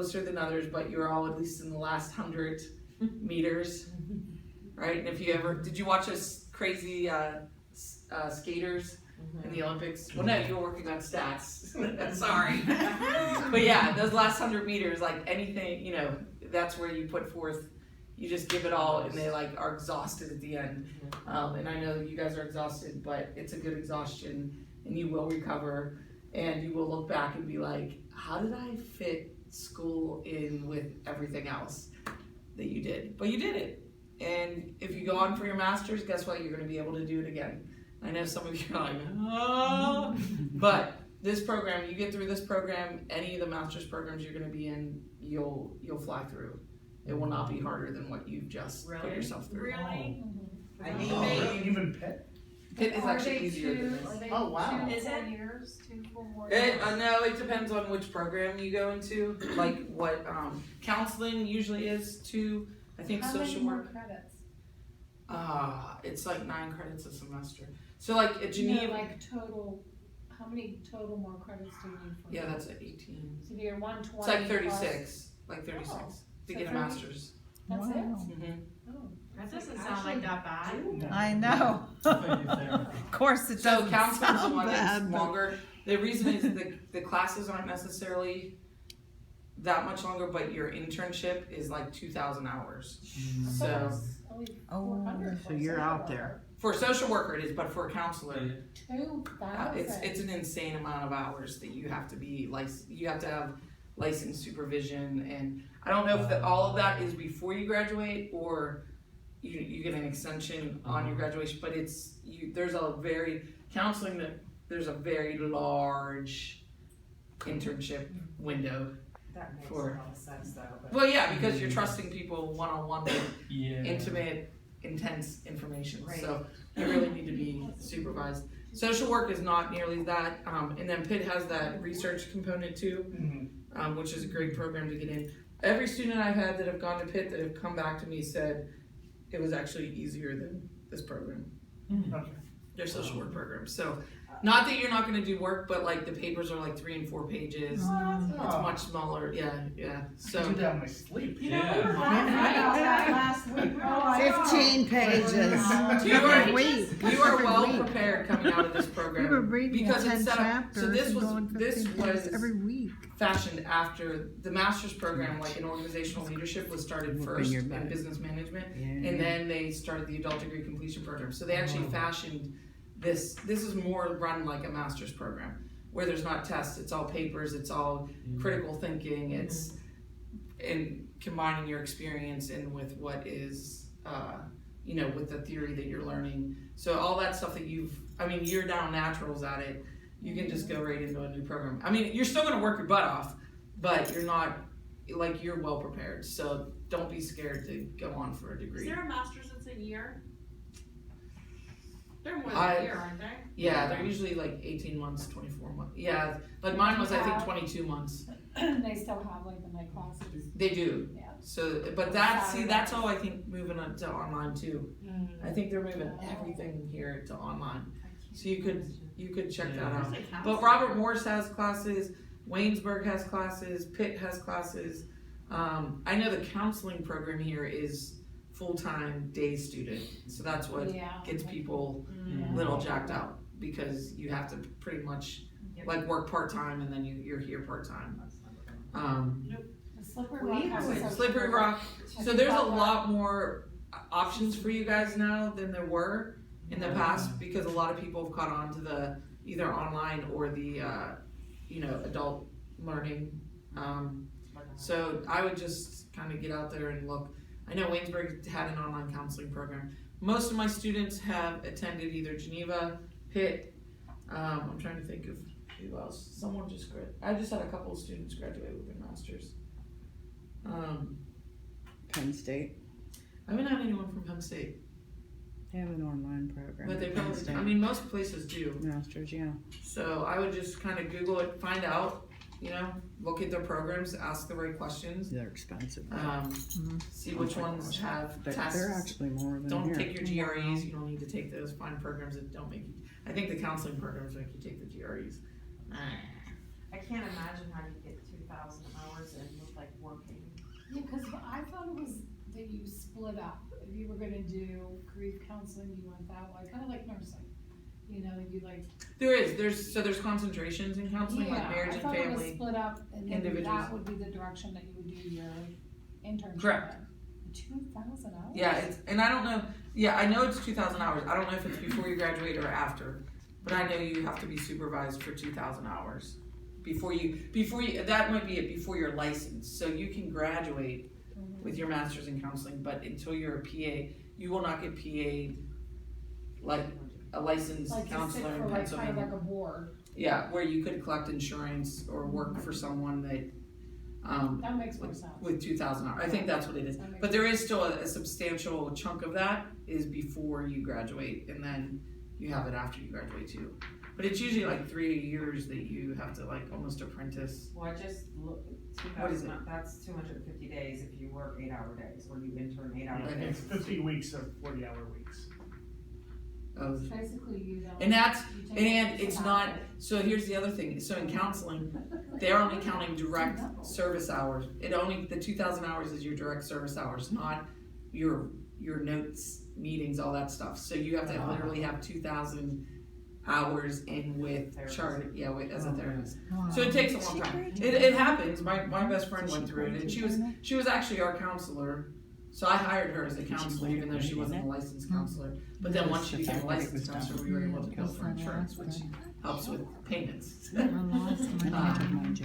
closer than others, but you're all at least in the last 100 meters, right? And if you ever, did you watch us crazy skaters in the Olympics? Well, no, you were working on stats. Sorry. But yeah, those last 100 meters, like anything, you know, that's where you put forth, you just give it all, and they like are exhausted at the end. And I know you guys are exhausted, but it's a good exhaustion, and you will recover, and you will look back and be like, how did I fit school in with everything else that you did? But you did it. And if you go on for your master's, guess what? You're going to be able to do it again. I know some of you are like, oh, but this program, you get through this program, any of the master's programs you're going to be in, you'll fly through. It will not be harder than what you've just put yourself through. Really? I mean, even Pitt? Pitt is actually easier than this. Oh, wow. Is it? 2 full more years? No, it depends on which program you go into. Like what counseling usually is 2. I think How social many more work. credits? It's like 9 credits a semester. So like at Geneva. No, like total, how many total more credits do you need for? Yeah, that's at 18. So you're 120. It's like 36. Like 36 Oh, to so get a 30? master's. That's it? Mm-hmm. Oh. That doesn't sound like that bad. I know. Of course it So doesn't counseling's the sound one that's bad, but longer. The reason is the classes aren't necessarily that much longer, but your internship is like 2,000 hours. So it's only oh, 400 so for you're social out there. worker. for a social worker it is, but for a counselor, 2,000. it's an insane amount of hours that you have to be you have to have licensed supervision, and I don't know if all of that is before you graduate or you get an extension on your graduation, but there's a very large internship window. That makes a For- lot of sense though. But Well, yeah, because you're trusting people one-on-one with Yeah. intimate, intense information, Right. so you really need to be supervised. Social work is not nearly that, and then Pitt has that research component too, which is a great program to get in. Every student I've had that have gone to Pitt that have come back to me said it was actually easier than this program, Okay. their social work program. So, not that you're not going to do work, but like the papers are like 3 and 4 pages. It's much smaller, yeah. So. I do that in my sleep. you know, we were laughing about that last week. We were like, 15 pages. You are- Every week. You are Every well week. prepared coming out of this We were program reading because 10 it's set up. chapters So this and was going 15 pages every week. fashioned after the master's program, like in organizational leadership, was started first in business management, and then they started the adult degree completion program. So they actually fashioned this. This is more run like a master's program where there's not tests. It's all papers. It's all critical thinking. It's in combining your experience in with what is, with the theory that you're learning. So all that stuff that you're down naturals at it. You can just go right into a new program. I mean, you're still going to work your butt off, but you're not, you're well prepared. So don't be scared to go on for a Is degree. there a master's that's a year? They're more than a year, aren't they? Yeah, they're usually like 18 months, 24 months. Yeah, like mine was, I think, 22 months. They still have like the night classes. They do. Yeah. So, but that's all I think moving on to online too. I think they're moving everything here to online. So you could check that out. But Robert Morris has classes, Waynesburg has classes, Pitt has classes. I know the counseling program here is full-time day student, so that's what gets people a little jacked out, because you have to pretty much like work part-time and then you're here part-time. The Slippery Rock has a Slippery Rock. So there's a lot more options for you guys now than there were in the past, because a lot of people have caught on to the either online or the adult learning. So I would just kind of get out there and look. I know Waynesburg had an online counseling program. Most of my students have attended either Geneva, Pitt. I'm trying to think of who else. Someone just graduated. I just had a couple of students graduate with their masters. Penn State. I haven't had anyone from Penn State, They have an online program. but they Penn probably. State. I mean, most places do. Masters, yeah. So I would just kind of Google it, find out. Look at their programs, ask the right questions. They're expensive. See which ones have tests. They're actually more than Don't here. take your GREs. You don't need to take those. Find programs that don't make you. I think the counseling programs make you take the GREs. I can't imagine how you get 2,000 hours in with like Yeah, cause I thought it was that you split up. If you were gonna do grief counseling, you went that way, kinda like nursing. You know, you like. There's concentrations in counseling, like marriage and I thought it was family. split up, and then individuals. that would be the direction that you would do your internship. Correct. in. 2,000 hours? Yeah, and I don't know, yeah, I know it's 2,000 hours. I don't know if it's before you graduate or after, but I know you have to be supervised for 2,000 hours. Before you, that might be it, before you're licensed. So you can graduate with your master's in counseling, but until you're a PA, you will not get PA'd like a licensed Like to sit counselor for in like, kind of Pennsylvania. like a board. Yeah, where you could collect insurance or work for someone that, That makes more sense. with 2,000 hours. I think that's what it is. That makes But there is still a substantial chunk of that is before you graduate, and then you have it after you graduate too. But it's usually like 3 years that you have to like almost apprentice. Well, I just looked, What is it? that's 250 days if you work 8-hour days, or you intern 8-hour Okay. It's days. 50 weeks of 40-hour weeks. Of, Basically, you don't. and that's, you take and it it's out. not, so here's the other thing. So in counseling, they're only counting direct service hours. The 2,000 hours is your direct service hours, not your notes, meetings, all that stuff. So you have to literally have 2,000 hours in with chart, as a therapist. So it takes a long time. It happens. My best friend went through it, and she was actually our counselor. So I hired her as a counselor, even though she wasn't a licensed counselor. But then once she became a licensed counselor, we were able to bill for insurance, which helps with payments.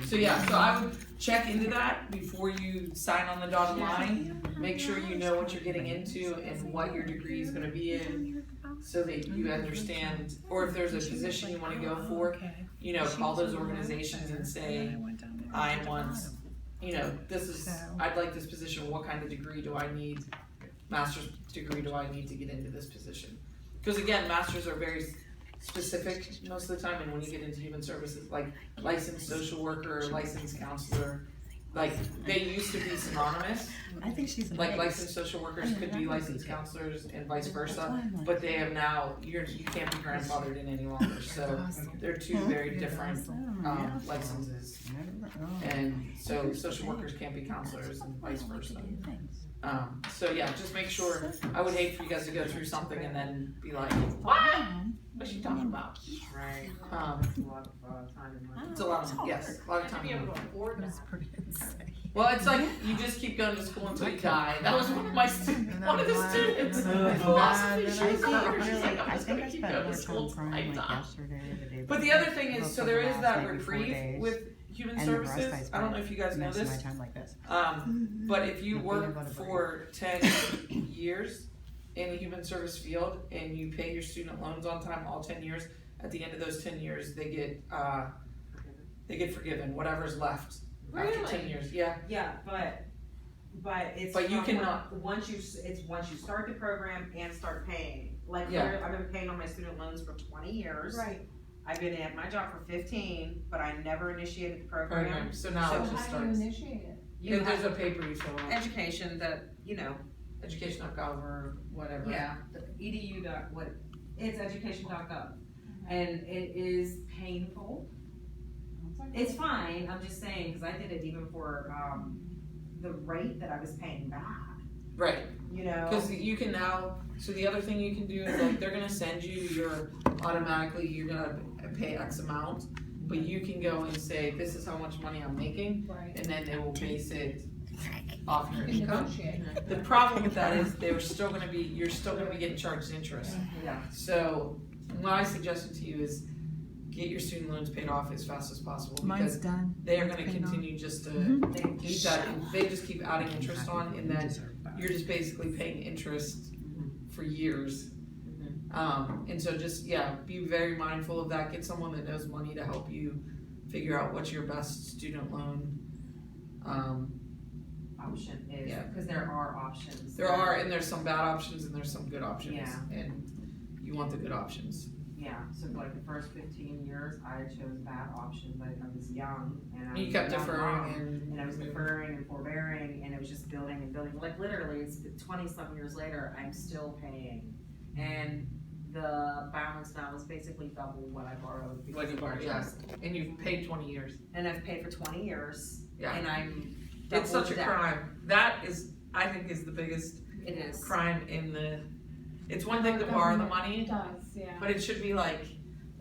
So yeah, so I would check into that before you sign on the dotted line. Make sure you know what you're getting into and what your degree is going to be in, so that you understand. Or if there's a position you want to go for, call those organizations and say, I want, I'd like this position. What kind of degree do I need? Master's degree do I need to get into this position? Because again, masters are very specific most of the time, and when you get into human services, like licensed social worker, licensed counselor, like they used to be synonymous. I think she's Like licensed social workers could be licensed counselors and vice versa, but they have now, you can't be grandfathered in any longer, so they're two very different licenses. And so social workers can't be counselors and vice versa. So yeah, just make sure, I would hate for you guys to go through something and then be like, what? What's she talking about? Right. It's It's a lot of time and money. a lot of, yes, a lot of time. afford that. Well, it's like you just keep going to school until you die. That was one of the students. Philosophy. She was like, I'm just gonna keep going to school until I die. But the other thing is, so there is that reprieve with human services. I don't know if you guys know this. But if you work for 10 years in the human service field and you pay your student loans on time all 10 years, at the end of those 10 years, they get forgiven, whatever's left after 10 years. Yeah. Yeah, but it's. But you from cannot- once you start the program and start paying. Like, Yeah. I've been paying on my student loans for 20 years. Right. I've been at my job for 15, but I never initiated the program. So now So it just How do you starts. initiate it? You If there's have a paper you fill out, education that, education.gov or whatever. yeah, the edu. It's education.gov. And it is painful. It's fine, I'm just saying, because I did it even for the rate that I was paying back, Right. you know? Because you can now, so the other thing you can do is like they're gonna send you you're gonna pay X amount, but you can go and say, this is how much money I'm making, Right. and then they will base it off your You can income. negotiate. The problem with that is you're still gonna be getting charged interest. Yeah. So my suggestion to you is get your student loans paid off as fast as possible, because done. they are gonna continue just to keep that, they just keep adding interest on, and then you're just basically paying interest for years. And so just, be very mindful of that. Get someone that knows money to help you figure out what's your best student loan. Option is, Yeah. because there are options. There are, and there's some bad options and there's some good options. Yeah. And you want the good options. Yeah, so for like the first 15 years, I chose bad options. I was young and I You was kept a young deferring mom, and I was deferring and forbearing, and it was just building and building. Like literally, it's 20-something years later, I'm still paying. And the balance now is basically double what I borrowed. because What you of borrowed, yeah. interest. And you've paid 20 years. And I've paid for 20 years. Yeah. And I'm It's such a down. crime. That is, I think, is the biggest It is. crime in the, it's one thing to borrow the money, It does, yeah. but it should be like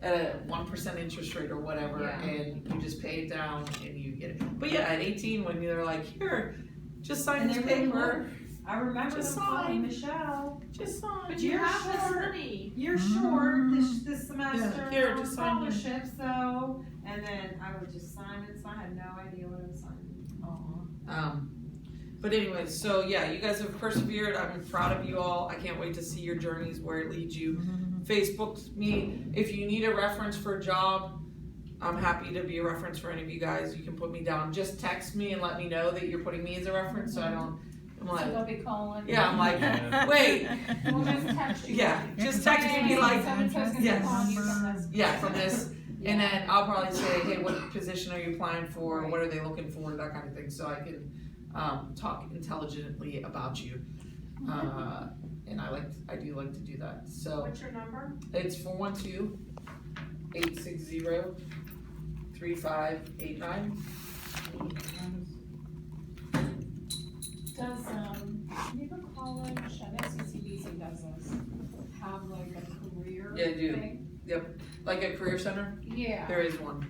at a 1% interest rate or whatever, Yeah. and you just pay it down and you get it. But yeah, at 18, when they're like, here, just sign And this they really paper, I remember Just them calling sign. Michelle. just sign. But you have this money. You're short this semester Here, on just sign here. scholarship, so, and then I would just sign it, so I had no idea what I was signing. But anyways, so yeah, you guys have persevered. I'm proud of you all. I can't wait to see your journeys, where it leads you. Facebook me. If you need a reference for a job, I'm happy to be a reference for any of you guys. You can put me down. Just text me and let me know that you're putting me as a reference, so I don't, I'm So like, they'll be calling. yeah, I'm like, wait, We'll just text you. yeah, just text me and be like, So-and-so's gonna be yes. calling you from this. yeah, from this. And then I'll probably say, hey, what position are you applying for? What are they looking for? That kind of thing, so I can talk intelligently about you. And I do like to do that. So What's your number? it's 412-860-3589. Does, you ever call it, I know CCBC does this, have like a career Yeah, I do. thing? Like a career center, Yeah, there is one.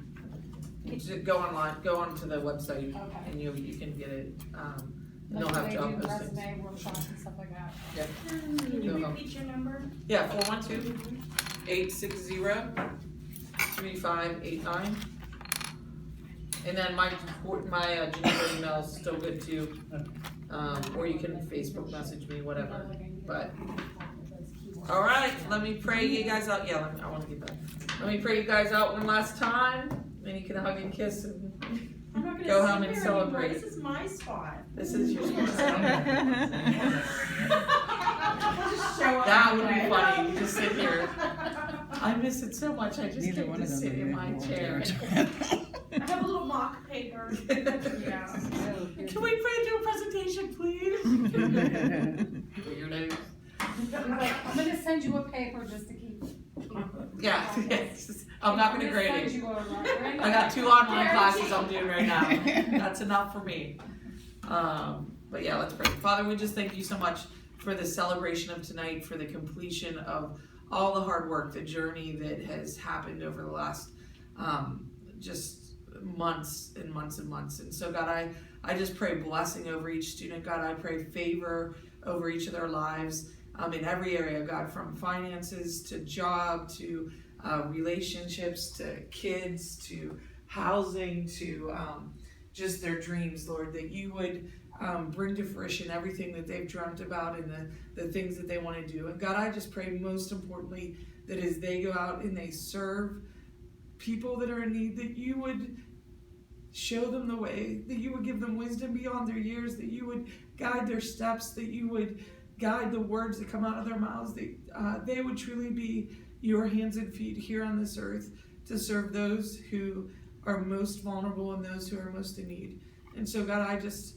Just go online, go onto the website, okay. and you can get it. And Like they'll have they job do postings. resume workshops and stuff like that. Can you repeat your number? Yeah, 412-860-3589. And then my Geneva email is still good too. Or you can Facebook message me, whatever. But all right, let me pray you guys out. Yeah, I want to get that. Let me pray you guys out one last time. Then you can hug and kiss and I'm not gonna Go sit home and here celebrate. anymore. This is my spot. this is your spot. I'll just show up That would be anyway. funny. You just sit here. I miss it so much. I just Neither get one to of them sit are in my more chair. I have a little mock paper. Yeah. Can we pray do a presentation, please? Weirdo. Like, I'm gonna send you a paper just to keep. Yeah, yes. I'm not gonna grade Send it. you over, right? I got 2 online classes I'm doing right now. That's enough for me. But yeah, let's pray. Father, we just thank you so much for the celebration of tonight, for the completion of all the hard work, the journey that has happened over the last just months and months and months. And so God, I just pray blessing over each student. God, I pray favor over each of their lives in every area, God, from finances to job to relationships to kids to housing to just their dreams, Lord, that you would bring to fruition everything that they've dreamt about and the things that they want to do. And God, I just pray most importantly that as they go out and they serve people that are in need, that you would show them the way, that you would give them wisdom beyond their years, that you would guide their steps, that you would guide the words that come out of their mouths, that they would truly be your hands and feet here on this earth to serve those who are most vulnerable and those who are most in need. And so God, I just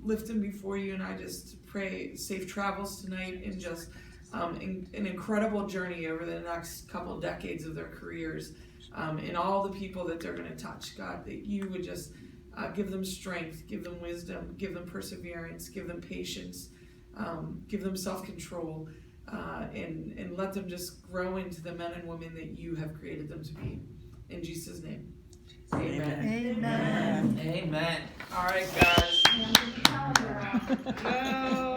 lift them before you, and I just pray safe travels tonight and just an incredible journey over the next couple decades of their careers, and all the people that they're going to touch, God, that you would just give them strength, give them wisdom, give them perseverance, give them patience, give them self-control, and let them just grow into the men and women that you have created them to be. In Jesus' name. Amen. Amen. Amen. All right, guys. Yeah, get the calendar out. Go.